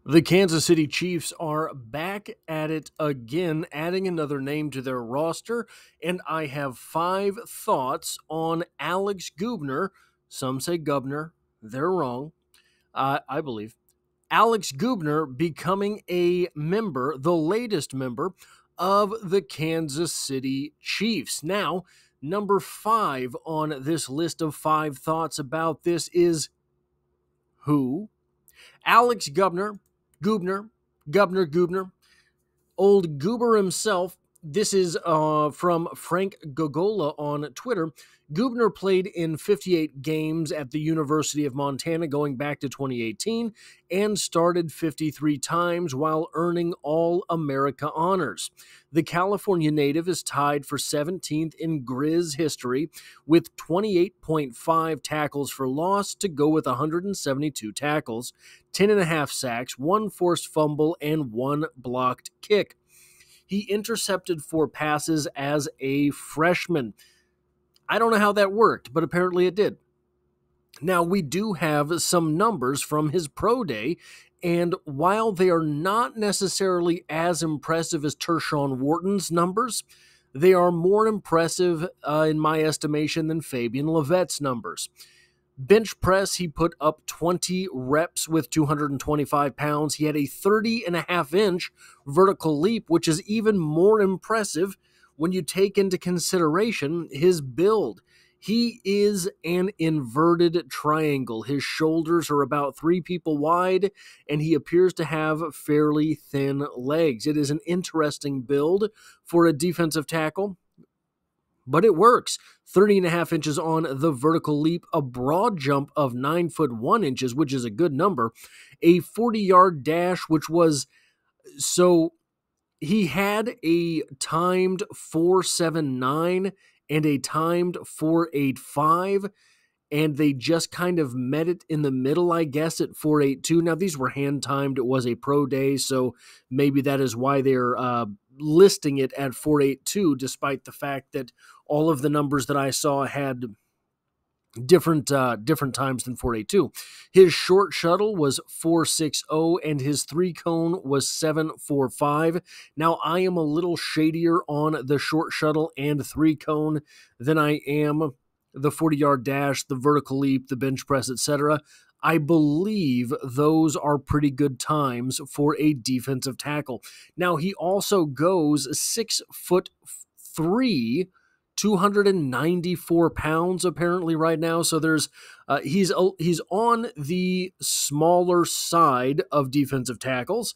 The Kansas City Chiefs are back at it again, adding another name to their roster, and I have 5 thoughts on Alex Gubner. Some say Gubner. They're wrong, I believe. Alex Gubner becoming a member, the latest member, of the Kansas City Chiefs. Now, number 5 on this list of 5 thoughts about this is who? Alex Gubner. Old Goober himself. This is from Frank Gogola on Twitter. Gubner played in 58 games at the University of Montana going back to 2018 and started 53 times while earning All-America honors. The California native is tied for 17th in Grizz history with 28.5 tackles for loss to go with 172 tackles, 10.5 sacks, 1 forced fumble, and 1 blocked kick. He intercepted 4 passes as a freshman. I don't know how that worked, but apparently it did. Now, we do have some numbers from his pro day, and while they are not necessarily as impressive as Tershawn Wharton's numbers, they are more impressive, in my estimation, than Fabian Levette's numbers. Bench press, he put up 20 reps with 225 pounds. He had a 30.5-inch vertical leap, which is even more impressive when you take into consideration his build. He is an inverted triangle. His shoulders are about 3 people wide, and he appears to have fairly thin legs. It is an interesting build for a defensive tackle, but it works. 30.5 inches on the vertical leap, a broad jump of 9 foot 1 inches, which is a good number, a 40-yard dash, which was so he had a timed 4.79 and a timed 4.85, and they just kind of met it in the middle, I guess, at 4.82. Now, these were hand-timed. It was a pro day, so maybe that is why they're listing it at 4.82, despite the fact that all of the numbers that I saw had different times than 4.82. His short shuttle was 4.60, and his 3-cone was 7.45. Now, I am a little shadier on the short shuttle and 3-cone than I am the 40-yard dash, the vertical leap, the bench press, etc. I believe those are pretty good times for a defensive tackle. Now, he also goes 6'3", 294 pounds apparently right now. So there's he's on the smaller side of defensive tackles.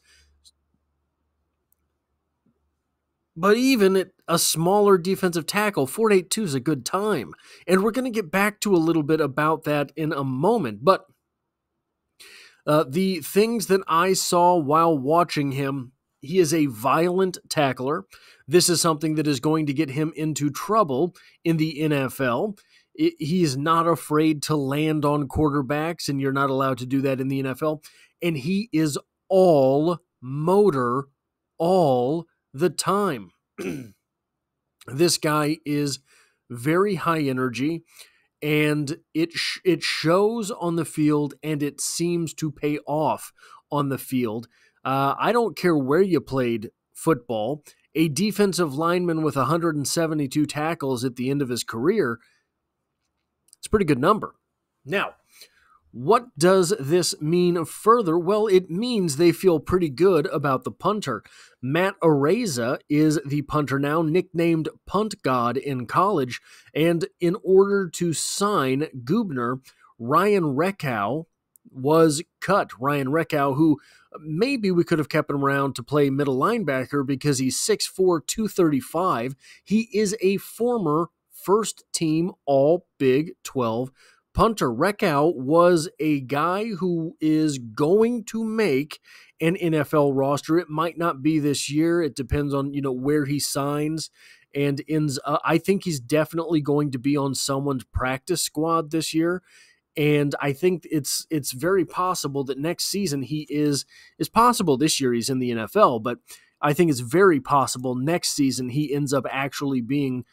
But even at a smaller defensive tackle, 4.82 is a good time. And we're going to get back to a little bit about that in a moment. But the things that I saw while watching him, he is a violent tackler. This is something that is going to get him into trouble in the NFL. He's not afraid to land on quarterbacks, and you're not allowed to do that in the NFL. And he is all motor all the time. This guy is very high energy, and it shows on the field, and it seems to pay off on the field. I don't care where you played football. A defensive lineman with 172 tackles at the end of his career, it's a pretty good number. Now, what does this mean further? Well, it means they feel pretty good about the punter. Matt Araiza is the punter now, nicknamed Punt God in college, and in order to sign Gubner, Ryan Reckow was cut. Ryan Reckow, who maybe we could have kept him around to play middle linebacker because he's 6'4", 235. He is a former first-team All-Big 12 punter. Reckow was a guy who is going to make an NFL roster. It might not be this year. It depends on, where he signs and ends. I think he's definitely going to be on someone's practice squad this year. And I think it's very possible that next season he is possible. This year he's in the NFL, but I think it's very possible next season he ends up actually being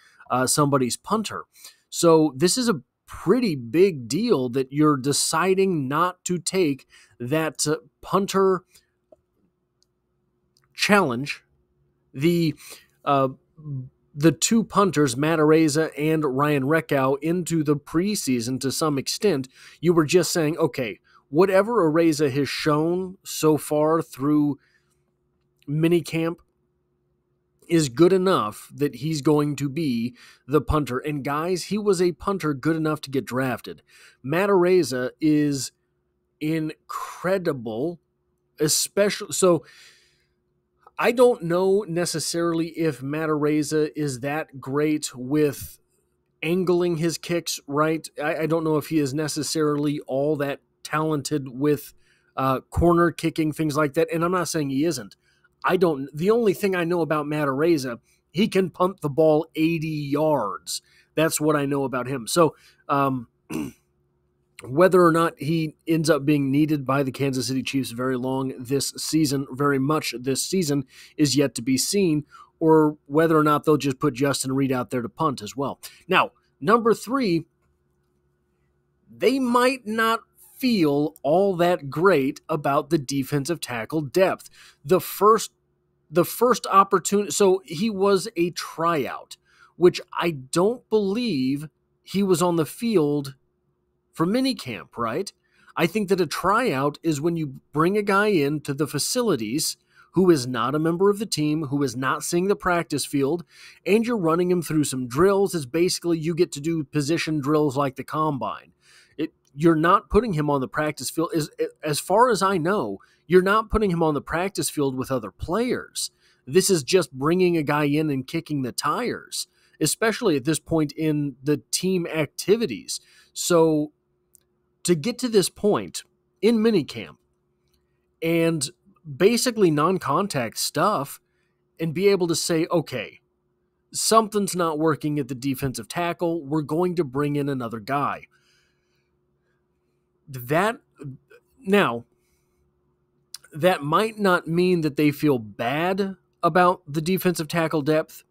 somebody's punter. So this is a pretty big deal that you're deciding not to take that punter challenge the two punters, Matt Araiza and Ryan Reckow, into the preseason to some extent. You were just saying, okay, whatever Araiza has shown so far through minicamp is good enough that he's going to be the punter. And guys, he was a punter good enough to get drafted. Matt Araiza is incredible, especially so. I don't know necessarily if Matt Araiza is that great with angling his kicks right. I don't know if he is necessarily all that talented with corner kicking, things like that. And I'm not saying he isn't. The only thing I know about Matt Araiza, he can punt the ball 80 yards. That's what I know about him. So, whether or not he ends up being needed by the Kansas City Chiefs very much this season, is yet to be seen, or whether or not they'll just put Justin Reed out there to punt as well. Now, number 3, they might not feel all that great about the defensive tackle depth. The first opportunity, so he was a tryout, which I don't believe he was on the field for minicamp, right? I think that a tryout is when you bring a guy into the facilities who is not a member of the team, who is not seeing the practice field, and you're running him through some drills. It's basically you get to do position drills like the combine. You're not putting him on the practice field. As far as I know, you're not putting him on the practice field with other players. This is just bringing a guy in and kicking the tires, especially at this point in the team activities. So to get to this point in minicamp and basically non-contact stuff and be able to say, okay, something's not working at the defensive tackle, we're going to bring in another guy. That might not mean that they feel bad about the defensive tackle depth,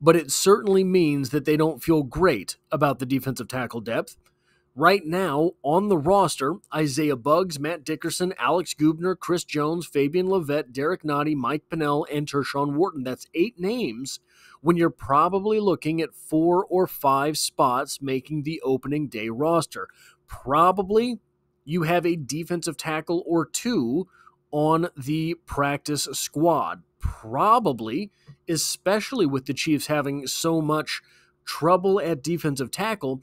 but it certainly means that they don't feel great about the defensive tackle depth. Right now, on the roster, Isaiah Buggs, Matt Dickerson, Alex Gubner, Chris Jones, Fabian Levette, Derek Nottie, Mike Pennell, and Tershawn Wharton. That's 8 names when you're probably looking at 4 or 5 spots making the opening day roster. Probably you have a defensive tackle or 2 on the practice squad. Probably, especially with the Chiefs having so much trouble at defensive tackle,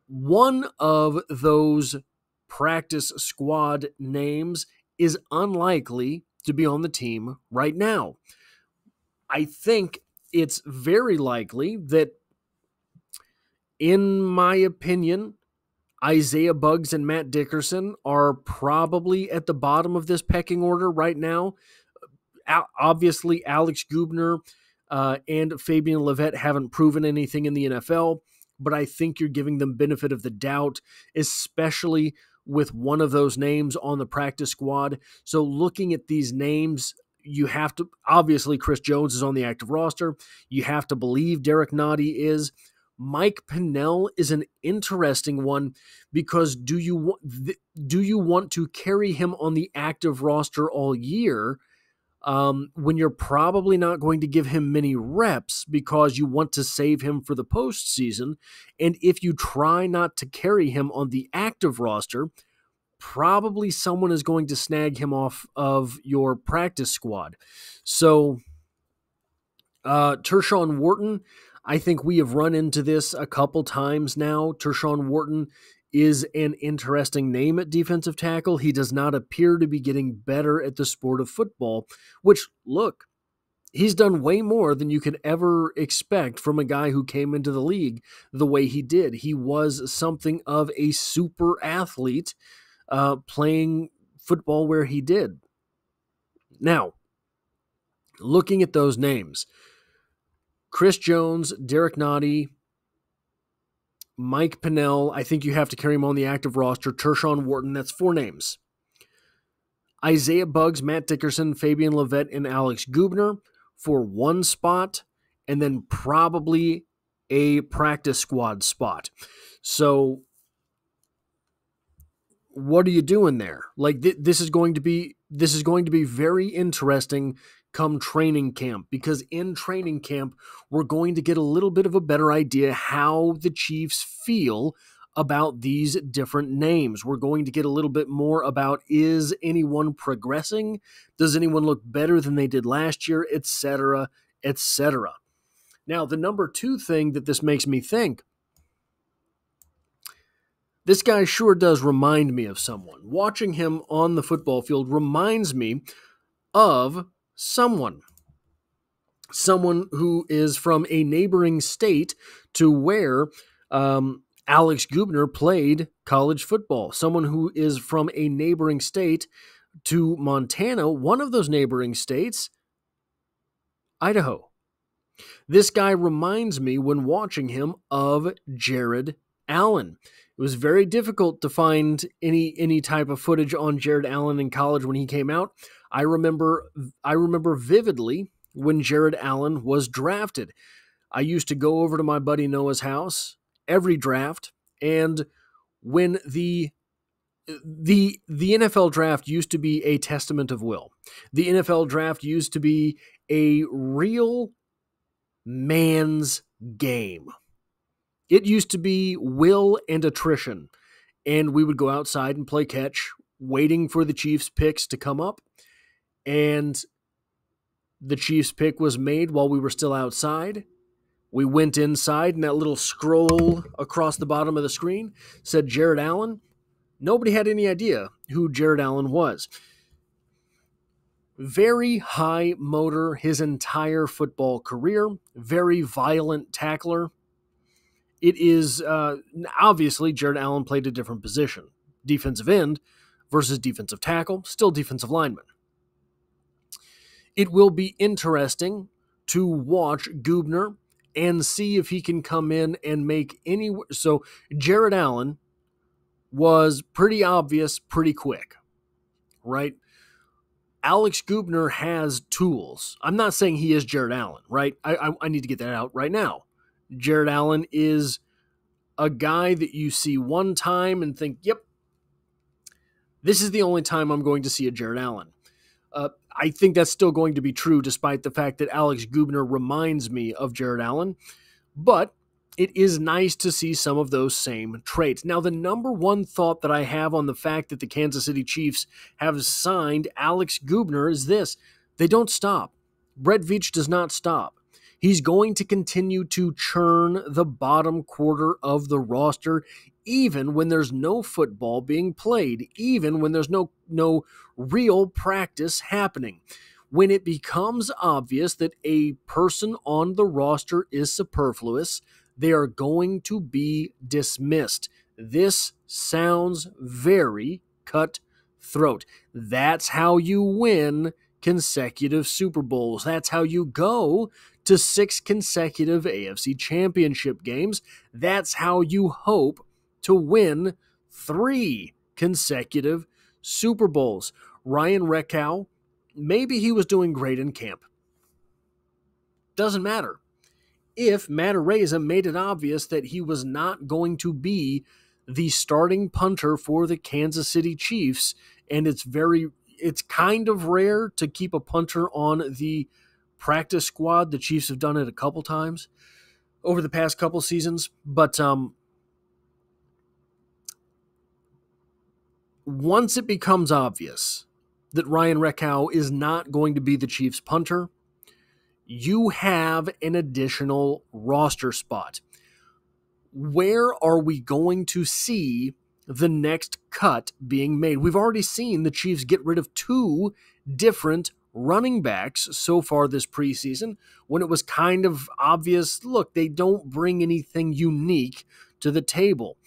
one of those practice squad names is unlikely to be on the team right now. I think it's very likely that, in my opinion, Isaiah Buggs and Matt Dickerson are probably at the bottom of this pecking order right now. Obviously, Alex Gubner and Fabian Levette haven't proven anything in the NFL, but I think you're giving them benefit of the doubt, especially with one of those names on the practice squad. So looking at these names, you have to, obviously Chris Jones is on the active roster. You have to believe Derek Nottie is. Mike Pennell is an interesting one because do you want to carry him on the active roster all year when you're probably not going to give him many reps because you want to save him for the postseason? And if you try not to carry him on the active roster, probably someone is going to snag him off of your practice squad. So Tershawn Wharton, I think we have run into this a couple times now. Tershawn Wharton is an interesting name at defensive tackle. He does not appear to be getting better at the sport of football, which, look, he's done way more than you could ever expect from a guy who came into the league the way he did. He was something of a super athlete playing football where he did. Now, looking at those names, Chris Jones, Derek Nottie, Mike Pennell, I think you have to carry him on the active roster. Tershawn Wharton, that's 4 names. Isaiah Buggs, Matt Dickerson, Fabian Levette, and Alex Gubner for 1 spot, and then probably a practice squad spot. So what are you doing there? Like, this is going to be This is going to be very interesting come training camp, because in training camp, we're going to get a little bit of a better idea how the Chiefs feel about these different names. We're going to get a little bit more about, is anyone progressing? Does anyone look better than they did last year? Etc., etc. Now, the number two thing that this makes me think, this guy sure does remind me of someone. Watching him on the football field reminds me of someone who is from a neighboring state to where Alex Gubner played college football. Someone who is from a neighboring state to Montana, one of those neighboring states, Idaho. This guy reminds me, when watching him, of Jared Allen. It was very difficult to find any type of footage on Jared Allen in college when he came out. I remember vividly when Jared Allen was drafted. I used to go over to my buddy Noah's house every draft, and when the NFL draft used to be a testament of will. The NFL draft used to be a real man's game. It used to be will and attrition, and we would go outside and play catch, waiting for the Chiefs picks to come up, and the Chiefs pick was made while we were still outside. We went inside, and that little scroll across the bottom of the screen said Jared Allen. Nobody had any idea who Jared Allen was. Very high motor his entire football career, very violent tackler. It is, obviously, Jared Allen played a different position. Defensive end versus defensive tackle, still defensive lineman. It will be interesting to watch Gubner and see if he can come in and make any... So, Jared Allen was pretty obvious pretty quick, right? Alex Gubner has tools. I'm not saying he is Jared Allen, right? I need to get that out right now. Jared Allen is a guy that you see one time and think, yep, this is the only time I'm going to see a Jared Allen. I think that's still going to be true, despite the fact that Alex Gubner reminds me of Jared Allen. But it is nice to see some of those same traits. Now, the number one thought that I have on the fact that the Kansas City Chiefs have signed Alex Gubner is this: they don't stop. Brett Veach does not stop. He's going to continue to churn the bottom quarter of the roster, even when there's no football being played, even when there's no real practice happening. When it becomes obvious that a person on the roster is superfluous, they are going to be dismissed. This sounds very cutthroat. That's how you win consecutive Super Bowls. That's how you go to 6 consecutive AFC Championship games. That's how you hope to win 3 consecutive Super Bowls. Ryan Reckow, maybe he was doing great in camp. Doesn't matter. If Matt Araiza made it obvious that he was not going to be the starting punter for the Kansas City Chiefs, and it's kind of rare to keep a punter on the practice squad. The Chiefs have done it a couple times over the past couple seasons, but once it becomes obvious that Ryan Reckow is not going to be the Chiefs punter, you have an additional roster spot. Where are we going to see the next cut being made? We've already seen the Chiefs get rid of 2 different running backs so far this preseason, when it was kind of obvious, look, they don't bring anything unique to the table.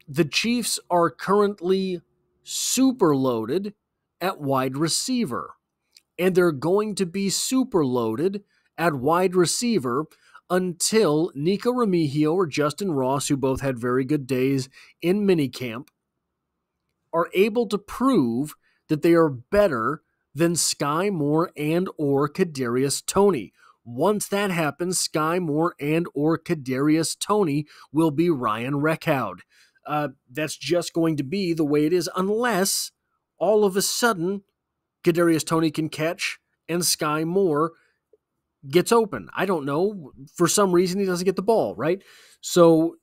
The Chiefs are currently super loaded at wide receiver, and they're going to be super loaded at wide receiver until Nico Remigio or Justin Ross, who both had very good days in minicamp, are able to prove that they are better than Sky Moore and or Kadarius Toney. Once that happens, Sky Moore and or Kadarius Toney will be Ryan Reckow. that's just going to be the way it is, unless all of a sudden Kadarius Toney can catch and Sky Moore gets open. I don't know. For some reason, he doesn't get the ball, right? So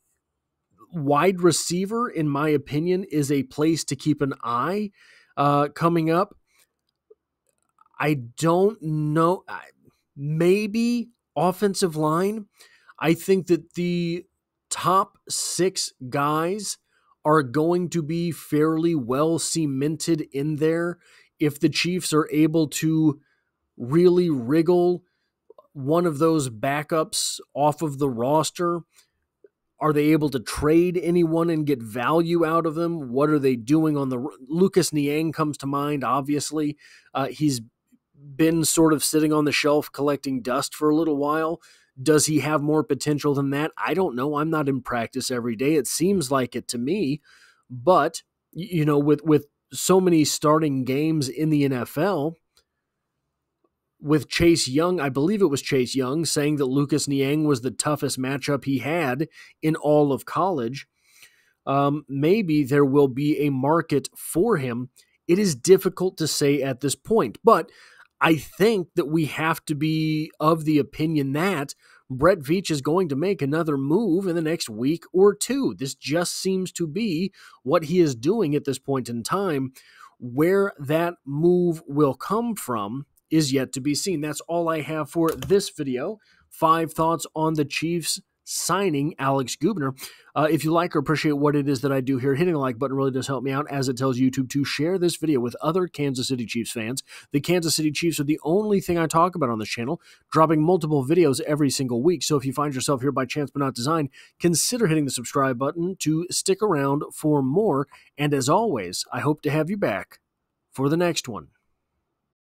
wide receiver, in my opinion, is a place to keep an eye coming up. I don't know. Maybe offensive line. I think that the top 6 guys are going to be fairly well cemented in there if the Chiefs are able to really wriggle one of those backups off of the roster. Are they able to trade anyone and get value out of them? What are they doing on the... Lucas Niang comes to mind, obviously. He's been sort of sitting on the shelf collecting dust for a little while. Does he have more potential than that? I don't know. I'm not in practice every day. It seems like it to me. But, you know, with so many starting games in the NFL, with Chase Young, I believe it was Chase Young, saying that Lucas Niang was the toughest matchup he had in all of college, maybe there will be a market for him. It is difficult to say at this point, but I think that we have to be of the opinion that Brett Veach is going to make another move in the next week or two. This just seems to be what he is doing at this point in time. Where that move will come from is yet to be seen. That's all I have for this video. 5 thoughts on the Chiefs signing Alex Gubner. If you like or appreciate what it is that I do here, hitting the like button really does help me out, as it tells YouTube to share this video with other Kansas City Chiefs fans. The Kansas City Chiefs are the only thing I talk about on this channel, dropping multiple videos every single week. So if you find yourself here by chance but not design, consider hitting the subscribe button to stick around for more. And as always, I hope to have you back for the next one.